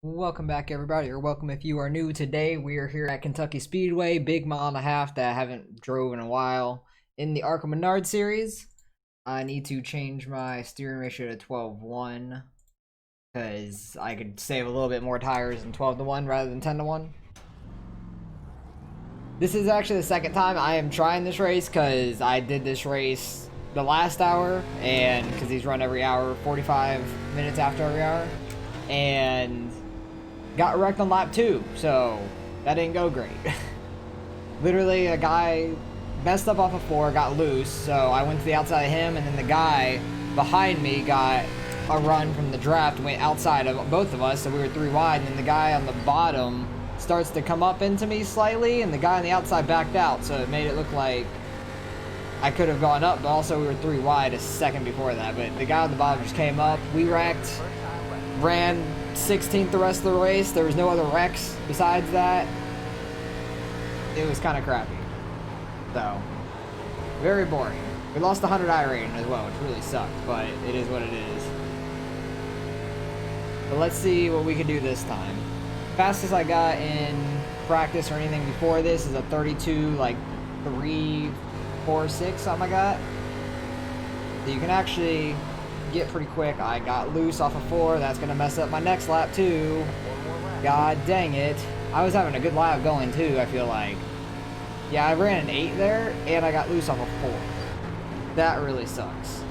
Welcome back, everybody, or welcome if you are new. Today we are here at Kentucky Speedway, big mile and a half that I haven't drove in a while. In the Arca Menards series, I need to change my steering ratio to 12:1 because I could save a little bit more tires in 12:1 rather than 10:1. This is actually the second time I am trying this race because I did this race the last hour, and because these run every hour, 45 minutes after every hour, and got wrecked on lap 2, so that didn't go great. Literally, a guy messed up off of 4, got loose, so I went to the outside of him, and then the guy behind me got a run from the draft, went outside of both of us, so we were 3 wide, and then the guy on the bottom starts to come up into me slightly, and the guy on the outside backed out, so it made it look like I could have gone up, but also we were 3 wide a second before that. But the guy on the bottom just came up, we wrecked, ran 16th the rest of the race. There was no other wrecks besides that. It was kind of crappy. So, very boring. We lost 100 iRacing as well, which really sucked, but it is what it is. But let's see what we can do this time. Fastest I got in practice or anything before this is a 32, like 3.46, something I got. So you can actually get pretty quick. I got loose off of 4. That's gonna mess up my next lap too. God dang it. I was having a good lap going too, I feel like. Yeah, I ran an 8 there and I got loose off of 4. That really sucks.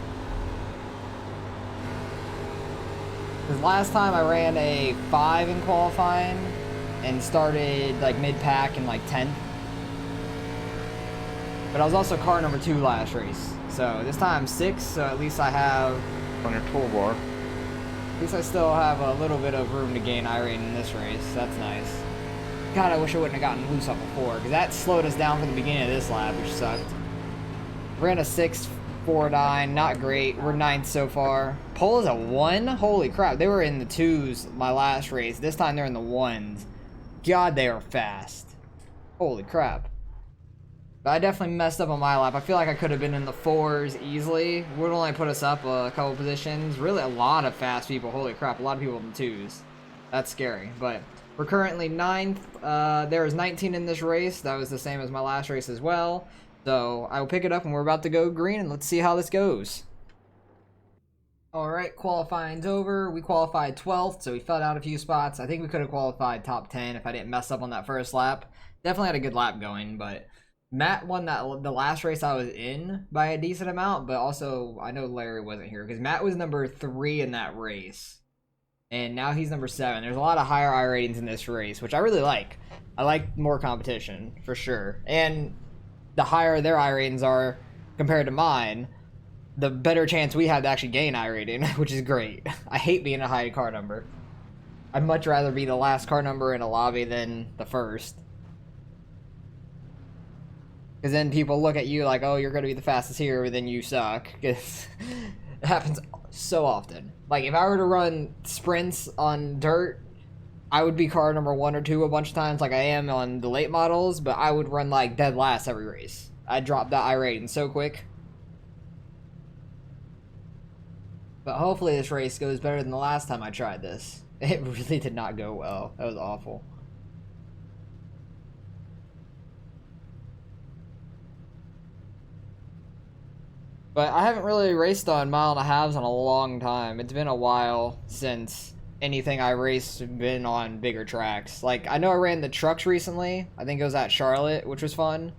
Because last time I ran a 5 in qualifying and started like mid-pack in like 10th. But I was also car number 2 last race. So this time I'm 6, so at least I have on your toolbar. At least I still have a little bit of room to gain iRacing in this race. That's nice. God, I wish I wouldn't have gotten loose off of 4, because that slowed us down from the beginning of this lap, which sucked. Ran a 6.49, not great. We're 9th so far. Pole is a 1? Holy crap, they were in the 2s my last race. This time they're in the 1s. God, they are fast. Holy crap. But I definitely messed up on my lap. I feel like I could have been in the 4s easily. Would only put us up a couple positions. Really a lot of fast people. Holy crap, a lot of people in the 2s. That's scary. But we're currently 9th. There was 19 in this race. That was the same as my last race as well. So I will pick it up and we're about to go green, and let's see how this goes. Alright, qualifying's over. We qualified 12th, so we fell down a few spots. I think we could have qualified top 10 if I didn't mess up on that first lap. Definitely had a good lap going, but Matt won the last race I was in by a decent amount, but also I know Larry wasn't here because Matt was number 3 in that race, and now he's number 7. There's a lot of higher iRatings in this race, which I really like. I like more competition for sure, and the higher their iRatings are compared to mine, the better chance we have to actually gain iRating, which is great. I hate being a high car number. I'd much rather be the last car number in a lobby than the first. Because then people look at you like, oh, you're going to be the fastest here, but then you suck. Because it happens so often. Like, if I were to run sprints on dirt, I would be car number 1 or 2 a bunch of times like I am on the late models, but I would run, like, dead last every race. I'd drop that iRating so quick. But hopefully this race goes better than the last time I tried this. It really did not go well. That was awful. But I haven't really raced on mile and a halves in a long time. It's been a while since anything I raced been on bigger tracks. Like, I know I ran the trucks recently. I think it was at Charlotte, which was fun.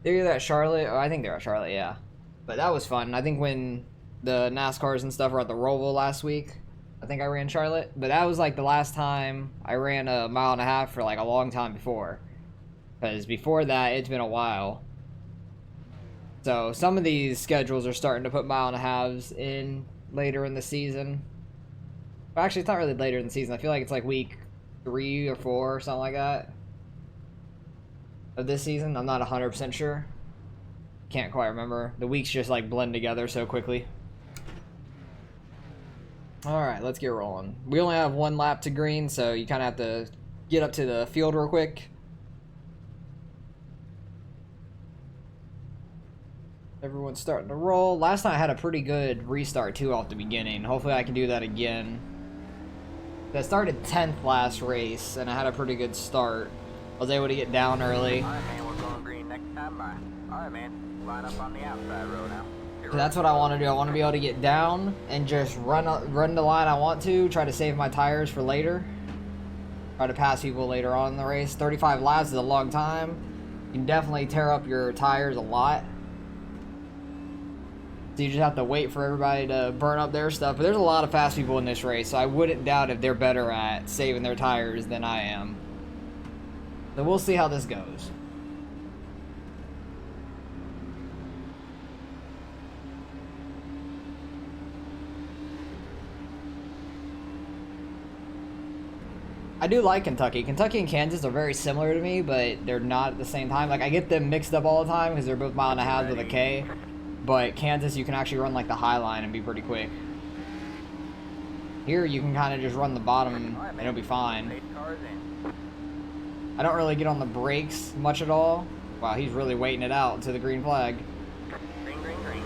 They were at Charlotte. Oh, I think they were at Charlotte, yeah. But that was fun. I think when the NASCARs and stuff were at the Roval last week, I think I ran Charlotte. But that was like the last time I ran a mile and a half for like a long time before. Because before that, it's been a while. So some of these schedules are starting to put mile and a halves in later in the season. Well, actually, it's not really later in the season. I feel like it's like week 3 or 4 or something like that of this season. I'm not 100% sure. Can't quite remember. The weeks just like blend together so quickly. Alright, let's get rolling. We only have 1 lap to green, so you kind of have to get up to the field real quick. Everyone's starting to roll. Last night I had a pretty good restart too off the beginning. Hopefully I can do that again. I started 10th last race, and I had a pretty good start. I was able to get down early. Alright, man, we're going green next time. Bye. Alright, man. Line up on the outside row now. So that's what I want to do. I want to be able to get down and just run the line I want to, try to save my tires for later. Try to pass people later on in the race. 35 laps is a long time. You can definitely tear up your tires a lot. So you just have to wait for everybody to burn up their stuff. But there's a lot of fast people in this race, so I wouldn't doubt if they're better at saving their tires than I am. So we'll see how this goes. I do like Kentucky. Kentucky and Kansas are very similar to me, but they're not at the same time. Like, I get them mixed up all the time because they're both mile and a half with a K. But Kansas, you can actually run like the high line and be pretty quick. Here, you can kind of just run the bottom and it'll be fine. I don't really get on the brakes much at all. Wow, he's really waiting it out to the green flag. Green, green, green.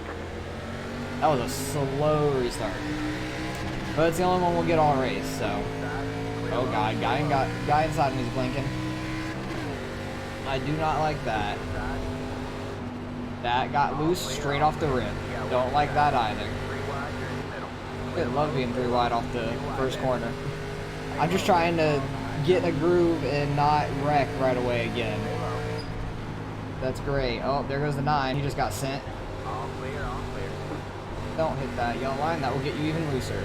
That was a slow restart. But it's the only one we'll get all race, so. Oh god, guy inside me is blinking. I do not like that. That got loose straight off the rip. Don't like that either. I love being 3 wide off the first corner. I'm just trying to get a groove and not wreck right away again. That's great. Oh, there goes the 9. He just got sent. All clear, all clear. Don't hit that yellow line. That will get you even looser.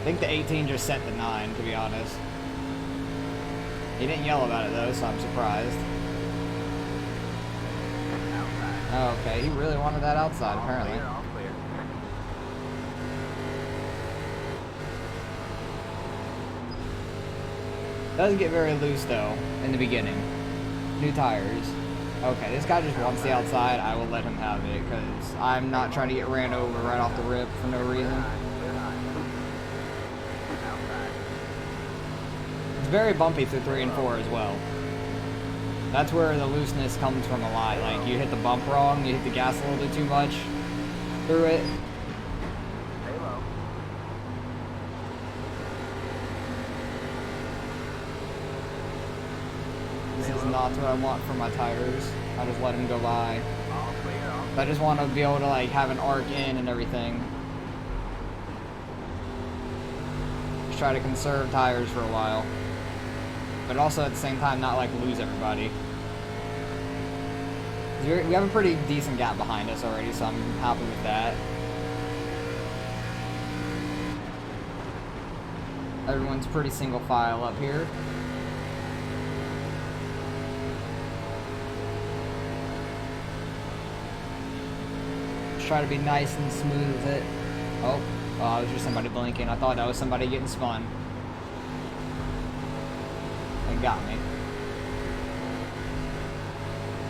I think the 18 just sent the 9, to be honest. He didn't yell about it though, so I'm surprised. Oh, okay, he really wanted that outside, apparently. All clear. Does get very loose though in the beginning. New tires. Okay, this guy just wants the outside. I will let him have it because I'm not trying to get ran over right off the rip for no reason. It's very bumpy through 3 and 4 as well. That's where the looseness comes from a lot. Like, you hit the bump wrong, you hit the gas a little bit too much through it. This is not what I want for my tires. I just let them go by. I just want to be able to, like, have an arc in and everything. Just try to conserve tires for a while. But also at the same time not like lose everybody. We have a pretty decent gap behind us already, so I'm happy with that. Everyone's pretty single file up here. Just try to be nice and smooth with it. Oh, it was just somebody blinking. I thought that was somebody getting spun. Got me.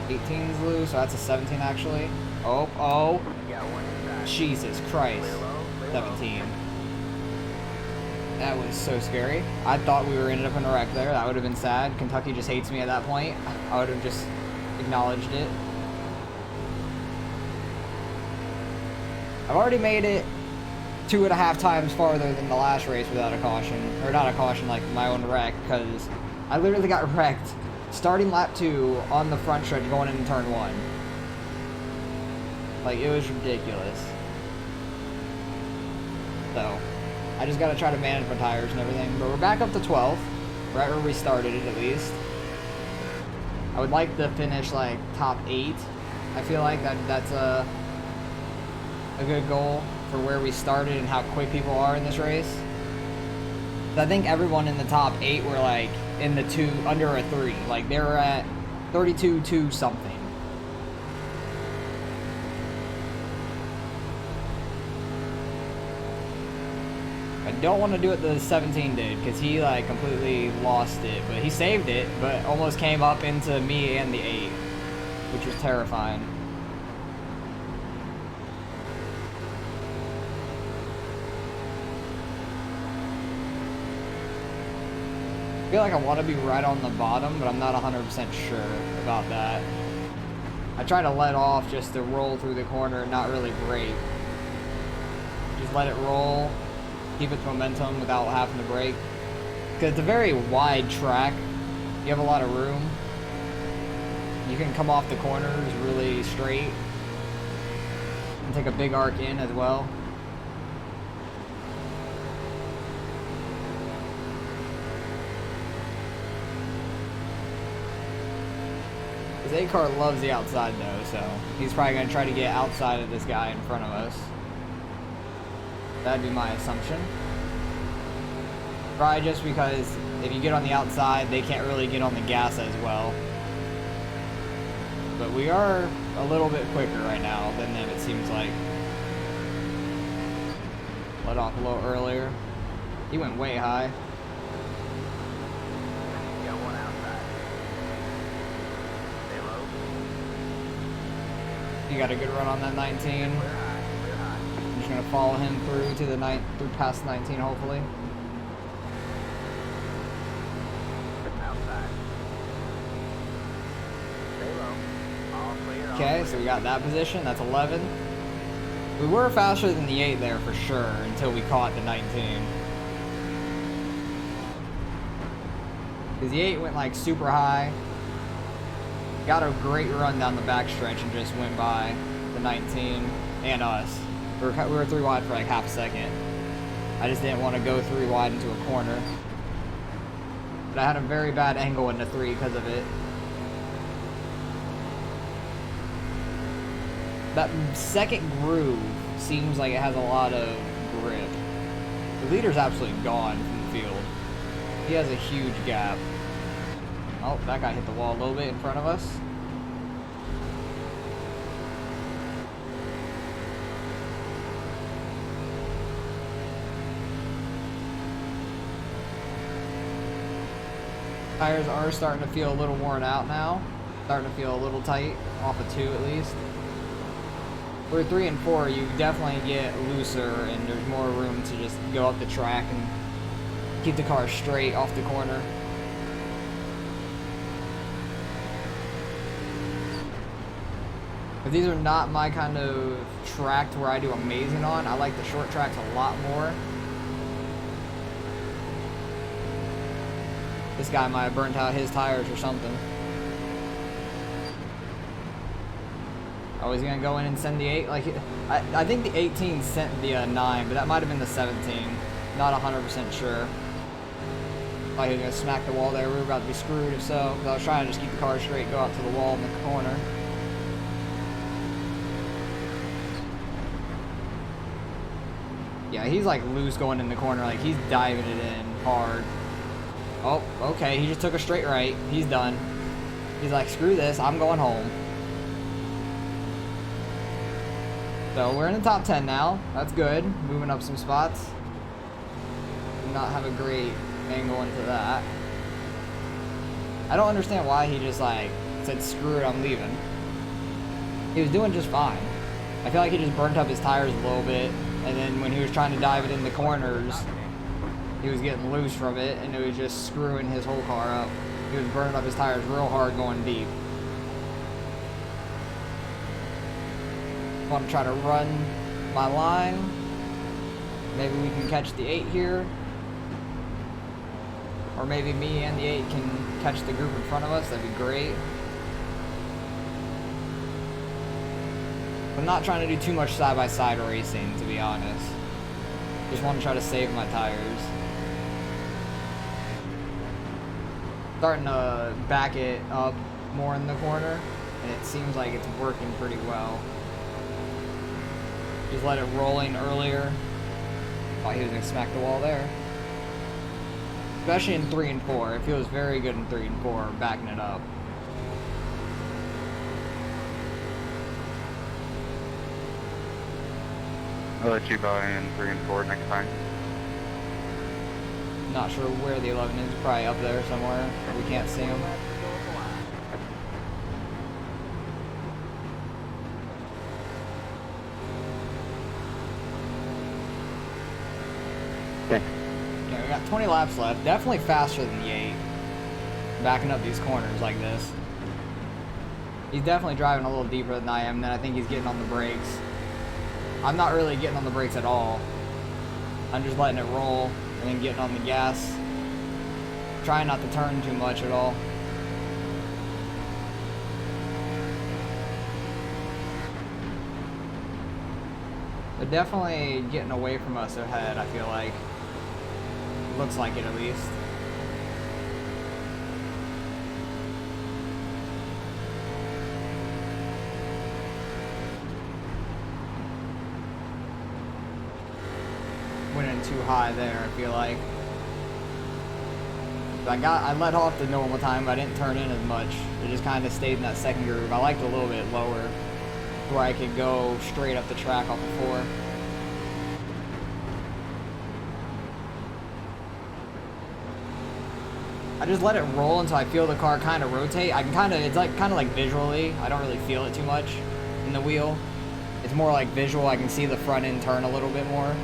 18's loose, so that's a 17 actually. Oh. Jesus Christ. 17. That was so scary. I thought we were ended up in a wreck there. That would have been sad. Kentucky just hates me at that point. I would have just acknowledged it. I've already made it 2.5 times farther than the last race without a caution. Or not a caution, like my own wreck, because I literally got wrecked starting lap 2 on the front stretch going into turn 1. Like, it was ridiculous. So, I just gotta try to manage my tires and everything. But we're back up to 12th, right where we started it at least. I would like to finish, like, top 8. I feel like that's a good goal for where we started and how quick people are in this race. I think everyone in the top 8 were like in the 2 under a 3. Like they were at 32.2 something. I don't want to do what the 17 did because he like completely lost it, but he saved it, but almost came up into me and the 8, which was terrifying. I feel like I want to be right on the bottom, but I'm not 100% sure about that. I try to let off just to roll through the corner and not really brake. Just let it roll keep its momentum without having to brake. Because it's a very wide track. You have a lot of room. You can come off the corners really straight. And take a big arc in as well. His A-car loves the outside though, so he's probably going to try to get outside of this guy in front of us. That'd be my assumption. Probably just because if you get on the outside, they can't really get on the gas as well. But we are a little bit quicker right now than them, it seems like. Let off a little earlier. He went way high. Got one outside. Stay low. He got a good run on that 19. Clear high. Clear high. I'm just gonna follow him through to the through past 19, hopefully. Outside. Stay low. All clear. Okay, so we got that position. That's 11. We were faster than the 8 there for sure until we caught the 19. Because the 8 went like super high. Got a great run down the backstretch and just went by the 19 and us. We were 3 wide for like half a second. I just didn't want to go 3 wide into a corner. But I had a very bad angle into 3 because of it. That second groove seems like it has a lot of grip. The leader's absolutely gone from the field. He has a huge gap. Oh, that guy hit the wall a little bit in front of us. Tires are starting to feel a little worn out now. Starting to feel a little tight, off of 2 at least. For 3 and 4, you definitely get looser and there's more room to just go up the track and keep the car straight off the corner. But these are not my kind of track to where I do amazing on. I like the short tracks a lot more. This guy might have burnt out his tires or something. Oh, he's gonna go in and send the 8. Like, I think the 18 sent the 9, but that might have been the 17. Not 100% sure. Like, he's gonna smack the wall there. We were about to be screwed if so. Because I was trying to just keep the car straight, go out to the wall in the corner. Yeah, he's like loose going in the corner. Like, he's diving it in hard. Oh, okay. He just took a straight right. He's done. He's like, screw this. I'm going home. So we're in the top 10 now. That's good. Moving up some spots. Did not have a great angle into that. I don't understand why he just like said screw it, I'm leaving. He was doing just fine. I feel like he just burnt up his tires a little bit, and then when he was trying to dive it in the corners, he was getting loose from it, and it was just screwing his whole car up. He was burning up his tires real hard going deep. I want to try to run my line. Maybe we can catch the 8 here. Or maybe me and the 8 can catch the group in front of us. That'd be great. I'm not trying to do too much side-by-side racing, to be honest. Just want to try to save my tires. Starting to back it up more in the corner, and it seems like it's working pretty well. Just let it rolling earlier. Thought he was going to smack the wall there. Especially in 3 and 4. It feels very good in 3 and 4, backing it up. I'll let you go in 3 and 4 next time. Not sure where the 11 is. Probably up there somewhere. We can't see him. Okay. Yeah, we got 20 laps left. Definitely faster than the 8. Backing up these corners like this. He's definitely driving a little deeper than I am. Then I think he's getting on the brakes. I'm not really getting on the brakes at all. I'm just letting it roll and then getting on the gas. Trying not to turn too much at all. They're definitely getting away from us ahead, I feel like. Looks like it at least. Went in too high there, I feel like. I let off the normal time, but I didn't turn in as much. It just kind of stayed in that second groove. I liked a little bit lower, where I could go straight up the track off the 4. I just let it roll until I feel the car kind of rotate. I can it's kind of like visually. I don't really feel it too much in the wheel. It's more like visual. I can see the front end turn a little bit more.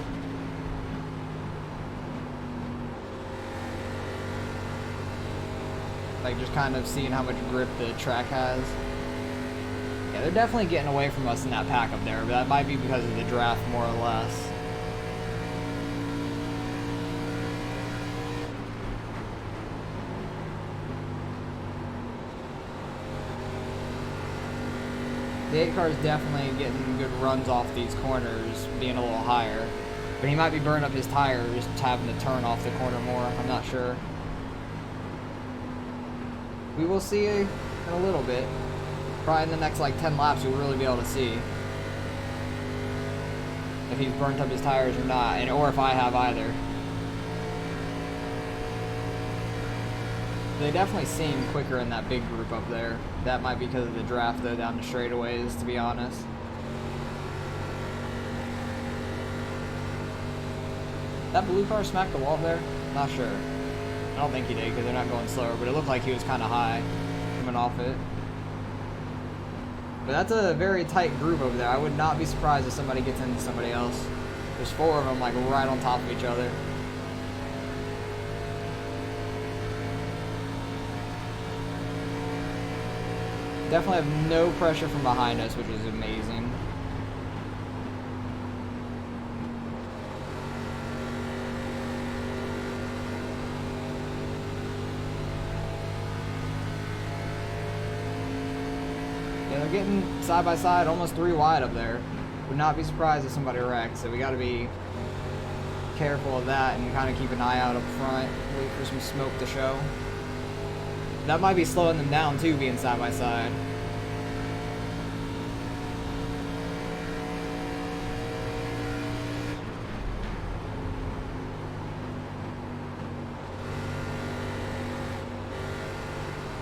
Like just kind of seeing how much grip the track has. Yeah, they're definitely getting away from us in that pack up there, but that might be because of the draft more or less. The 8 car is definitely getting good runs off these corners, being a little higher. But he might be burning up his tires, having to turn off the corner more. I'm not sure. We will see in a little bit. Probably in the next like 10 laps, we'll really be able to see if he's burnt up his tires or not, or if I have either. They definitely seem quicker in that big group up there. That might be because of the draft though down the straightaways, to be honest. That blue car smacked the wall there? Not sure. I don't think he did because they're not going slower, but it looked like he was kind of high coming off it. But that's a very tight group over there. I would not be surprised if somebody gets into somebody else. There's 4 of them like right on top of each other. Definitely have no pressure from behind us, which is amazing. Yeah, they're getting side by side, almost 3 wide up there. Would not be surprised if somebody wrecked, so we got to be careful of that and kind of keep an eye out up front. Wait for some smoke to show. That might be slowing them down too, being side by side.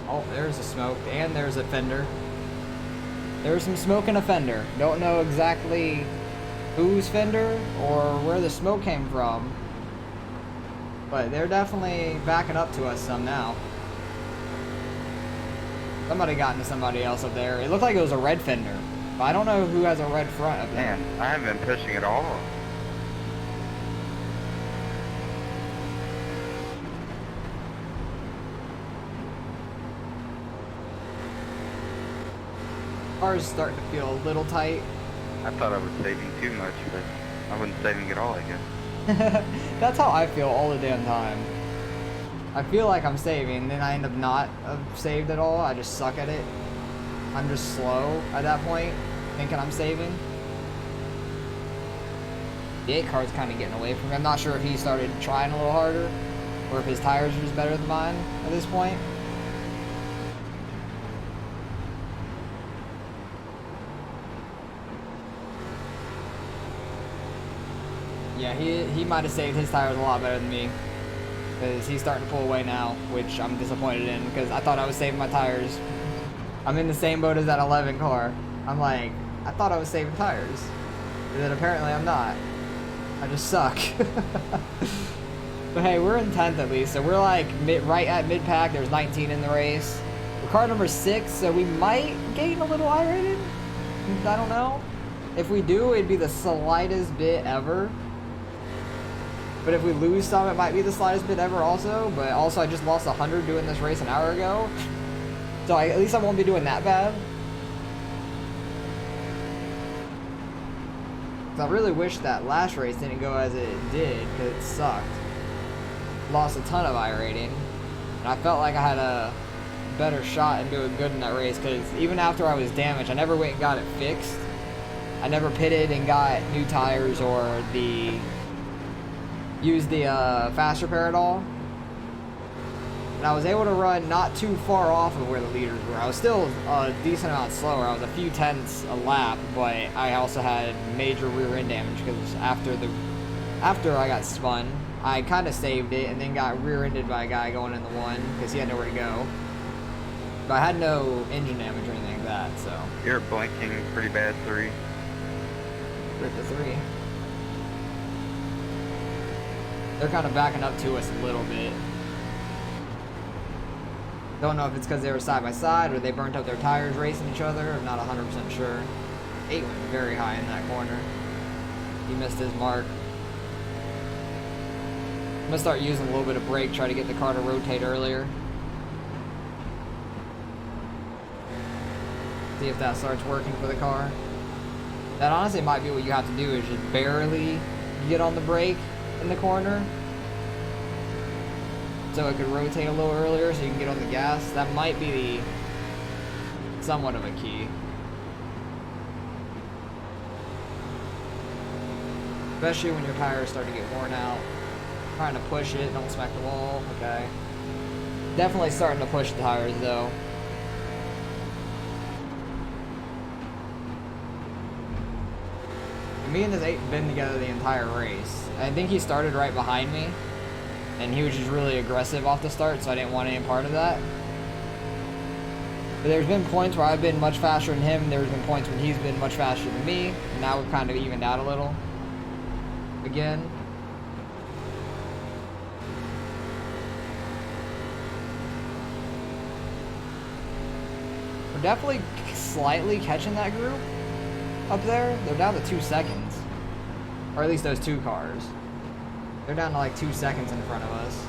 Oh, there's a smoke, and there's a fender. There's some smoke in a fender. Don't know exactly whose fender or where the smoke came from, but they're definitely backing up to us some now. Somebody got into somebody else up there. It looked like it was a red fender, but I don't know who has a red front up there. Man, I haven't been pushing at all. Car's starting to feel a little tight. I thought I was saving too much, but I wasn't saving at all, I guess. That's how I feel all the damn time. I feel like I'm saving, then I end up not saved at all. I just suck at it. I'm just slow at that point, thinking I'm saving. The 8 car's kind of getting away from me. I'm not sure if he started trying a little harder, or if his tires are just better than mine at this point. Yeah, he might have saved his tires a lot better than me, because he's starting to pull away now, which I'm disappointed in, because I thought I was saving my tires. I'm in the same boat as that 11 car. I'm like, I thought I was saving tires, but then apparently I'm not. I just suck. But hey, we're in 10th at least, so we're like right at mid-pack. There's 19 in the race. We're car number 6, so we might gain a little I-rated. I don't know. If we do, it'd be the slightest bit ever. But if we lose some, it might be the slightest bit ever also. But also, I just lost 100 doing this race an hour ago. So at least I won't be doing that bad. 'Cause I really wish that last race didn't go as it did, because it sucked. Lost a ton of iRating, and I felt like I had a better shot in doing good in that race, because even after I was damaged, I never went and got it fixed. I never pitted and got new tires or used the fast repair at all. And I was able to run not too far off of where the leaders were. I was still a decent amount slower. I was a few tenths a lap, but I also had major rear end damage because after I got spun, I kind of saved it and then got rear-ended by a guy going in the one because he had nowhere to go. But I had no engine damage or anything like that, so. You're blinking pretty bad, 3. With the 3. They're kind of backing up to us a little bit. Don't know if it's because they were side by side or they burnt up their tires racing each other. I'm not 100% sure. 8 went very high in that corner. He missed his mark. I'm gonna start using a little bit of brake, try to get the car to rotate earlier. See if that starts working for the car. That honestly might be what you have to do, is just barely get on the brake in the corner so it could rotate a little earlier so you can get on the gas. That might be somewhat of a key. Especially when your tires start to get worn out. Trying to push it, don't smack the wall. Okay. Definitely starting to push the tires though. Me and this 8 been together the entire race. I think he started right behind me, and he was just really aggressive off the start, so I didn't want any part of that. But there's been points where I've been much faster than him, there's been points when he's been much faster than me, and now we've kind of evened out a little. Again. We're definitely slightly catching that group up there. They're down to 2 seconds. Or at least those 2 cars. They're down to like 2 seconds in front of us.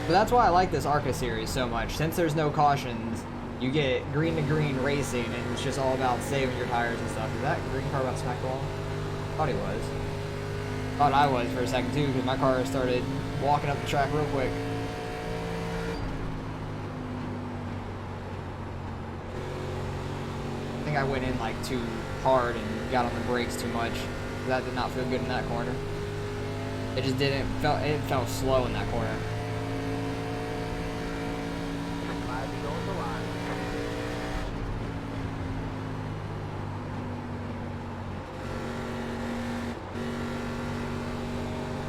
But that's why I like this Arca series so much. Since there's no cautions, you get green to green racing, and it's just all about saving your tires and stuff. Is that green car about to smack the wall? Thought he was. Thought I was for a second too, because my car started walking up the track real quick. I think I went in like too hard and got on the brakes too much. That did not feel good in that corner. It just didn't, it felt slow in that corner.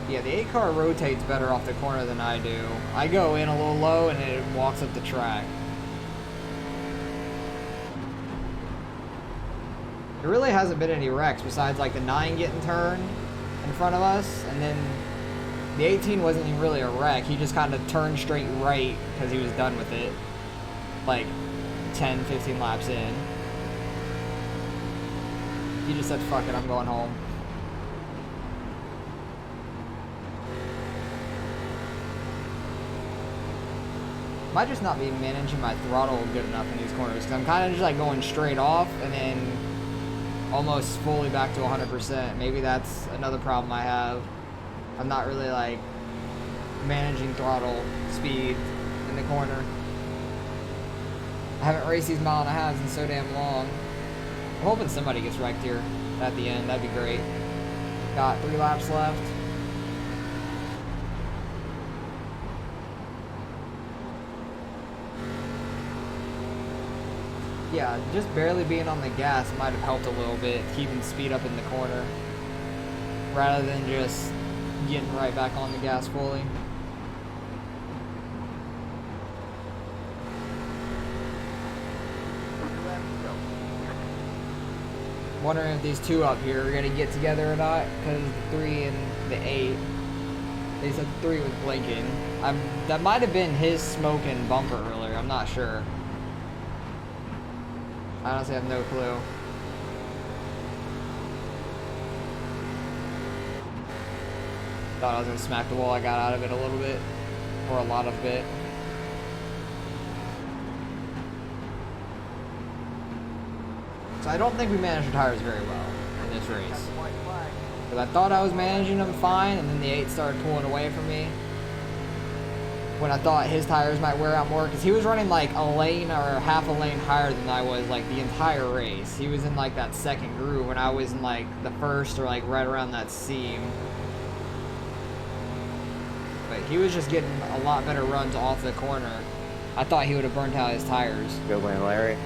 Yeah, the 8 car rotates better off the corner than I do. I go in a little low and it walks up the track. There really hasn't been any wrecks besides like the 9 getting turned in front of us, and then the 18 wasn't even really a wreck. He just kind of turned straight right because he was done with it. Like 10, 15 laps in. He just said, fuck it, I'm going home. Might just not be managing my throttle good enough in these corners, because I'm kind of just like going straight off and then almost fully back to 100%. Maybe that's another problem I have. I'm not really like managing throttle speed in the corner. I haven't raced these mile and a halves in so damn long. I'm hoping somebody gets wrecked here at the end. That'd be great. Got 3 laps left. Yeah, just barely being on the gas might have helped a little bit, keeping speed up in the corner, rather than just getting right back on the gas fully. Wondering if these 2 up here are going to get together or not, because the 3 and the 8, they said the 3 was blinking. That might have been his smoking bumper earlier, I'm not sure. I honestly have no clue. Thought I was gonna smack the wall. I got out of it a little bit, or a lot of it. So I don't think we managed the tires very well in this race. Because I thought I was managing them fine, and then the 8 started pulling away from me. When I thought his tires might wear out more, because he was running like a lane or half a lane higher than I was like the entire race. He was in like that second groove when I was in like the first or like right around that seam. But he was just getting a lot better runs off the corner. I thought he would have burnt out his tires. Good win, Larry.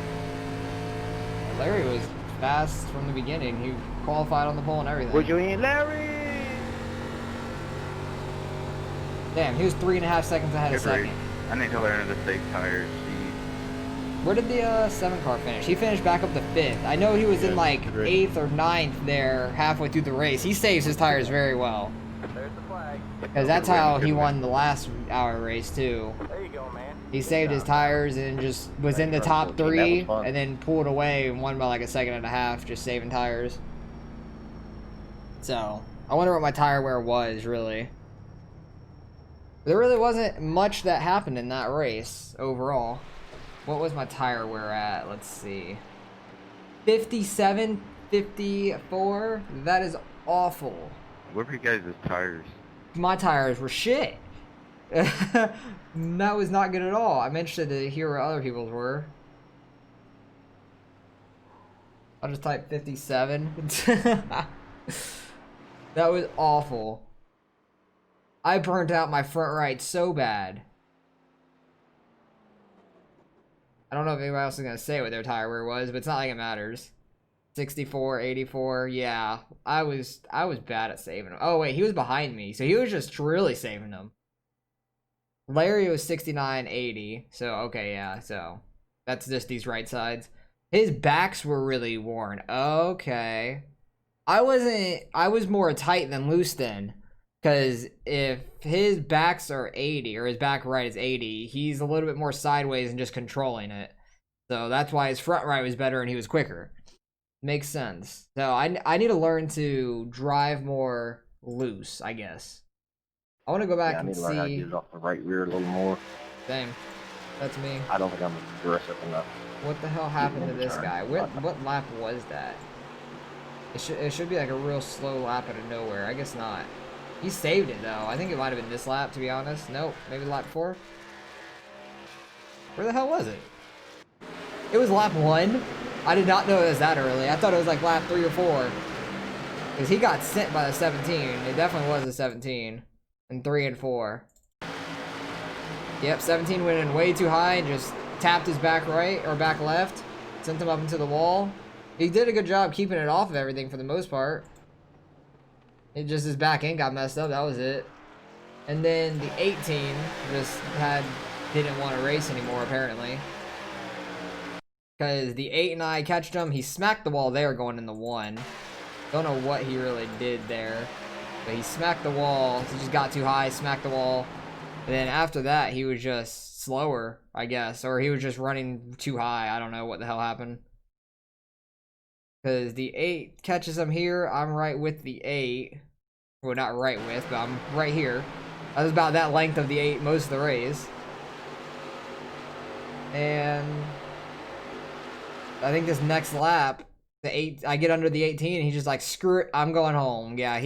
Larry was fast from the beginning. He qualified on the pole and everything. Would you in, Larry? Damn, he was 3.5 seconds ahead of second. I need to learn to save tires. Where did the 7 car finish? He finished back up to 5th. I know he was in like 8th or 9th there halfway through the race. He saves his tires very well. There's the flag. Because that's how he won the last hour race too. There you go, man. He saved his tires and just was in the top 3 and then pulled away and won by like a 1.5 seconds just saving tires. So, I wonder what my tire wear was really. There really wasn't much that happened in that race overall. What was my tire wear at? Let's see. 57, 54? That is awful. What were you guys' tires? My tires were shit. That was not good at all. I'm interested to hear what other people's were. I'll just type 57. That was awful. I burnt out my front right so bad. I don't know if anybody else is going to say what their tire wear was, but it's not like it matters. 64, 84, yeah. I was bad at saving them. Oh, wait, he was behind me, so he was just really saving them. Larry was 69, 80, so, okay, yeah, so. That's just these right sides. His backs were really worn. Okay. I was more tight than loose then. Because if his backs are 80, or his back right is 80, he's a little bit more sideways and just controlling it. So that's why his front right was better and he was quicker. Makes sense. So I need to learn to drive more loose, I guess. I want to go back and see. I need to learn how to get it off the right rear a little more. Same. That's me. I don't think I'm aggressive enough. What the hell happened to this guy? What lap was that? It should be like a real slow lap out of nowhere. I guess not. He saved it though. I think it might have been this lap, to be honest. Nope, maybe lap 4. Where the hell was it? It was lap 1. I did not know it was that early. I thought it was like lap 3 or 4. Because he got sent by the 17. It definitely was the 17. And 3 and 4. Yep, 17 went in way too high and just tapped his back right or back left. Sent him up into the wall. He did a good job keeping it off of everything for the most part. It just his back end got messed up, that was it. And then the 18 just didn't want to race anymore apparently. Because the 8 and I catched him, he smacked the wall there going in the 1. Don't know what he really did there. But he smacked the wall, he just got too high, smacked the wall. And then after that he was just slower, I guess. Or he was just running too high, I don't know what the hell happened. Because the 8 catches him here. I'm right with the 8. Well, not right with, but I'm right here. I was about that length of the 8 most of the race. And I think this next lap, the 8, I get under the 18, and he's just like, screw it, I'm going home. Yeah,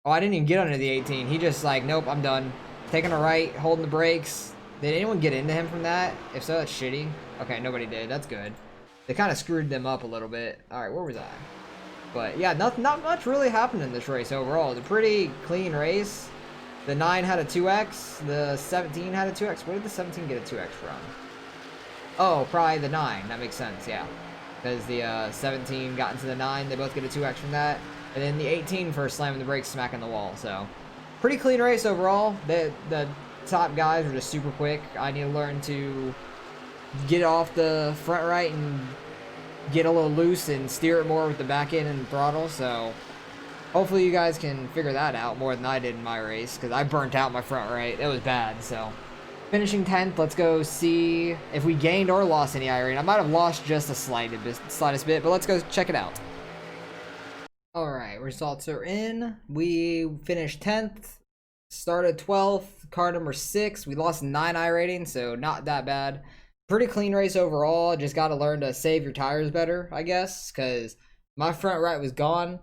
oh, I didn't even get under the 18. He just like, nope, I'm done. Taking a right, holding the brakes. Did anyone get into him from that? If so, that's shitty. Okay, nobody did. That's good. They kind of screwed them up a little bit. Alright, where was I? But yeah, not much really happened in this race overall. It's a pretty clean race. The 9 had a 2x. The 17 had a 2x. Where did the 17 get a 2x from? Oh, probably the 9. That makes sense, yeah. Because the 17 got into the 9. They both get a 2x from that. And then the 18 for slamming the brakes, smacking the wall. So, pretty clean race overall. The top guys were just super quick. I need to learn to get off the front right and get a little loose and steer it more with the back end and throttle. So hopefully you guys can figure that out more than I did in my race, because I burnt out my front right. It was bad. So finishing 10th, let's go see if we gained or lost any iRacing. I might have lost just the slightest bit, but let's go check it out. Alright, Alright, results are in. We finished 10th, started 12th, car number 6. We lost 9 iRating, so not that bad. Pretty clean race overall. Just got to learn to save your tires better, I guess, because my front right was gone.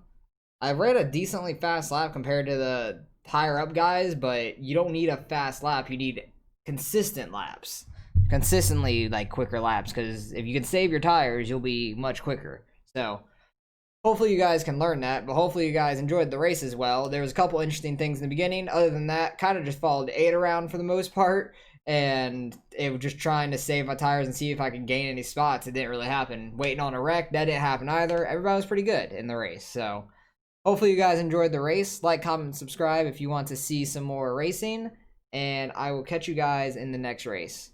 I ran a decently fast lap compared to the higher up guys, but you don't need a fast lap. You need consistent laps. Consistently, like, quicker laps, because if you can save your tires, you'll be much quicker. So hopefully you guys can learn that, but hopefully you guys enjoyed the race as well. There was a couple interesting things in the beginning. Other than that, kind of just followed 8 around for the most part, and it was just trying to save my tires and see if I could gain any spots. It didn't really happen. Waiting on a wreck, that didn't happen either. Everybody was pretty good in the race, so hopefully you guys enjoyed the race. Like, comment, and subscribe if you want to see some more racing, and I will catch you guys in the next race.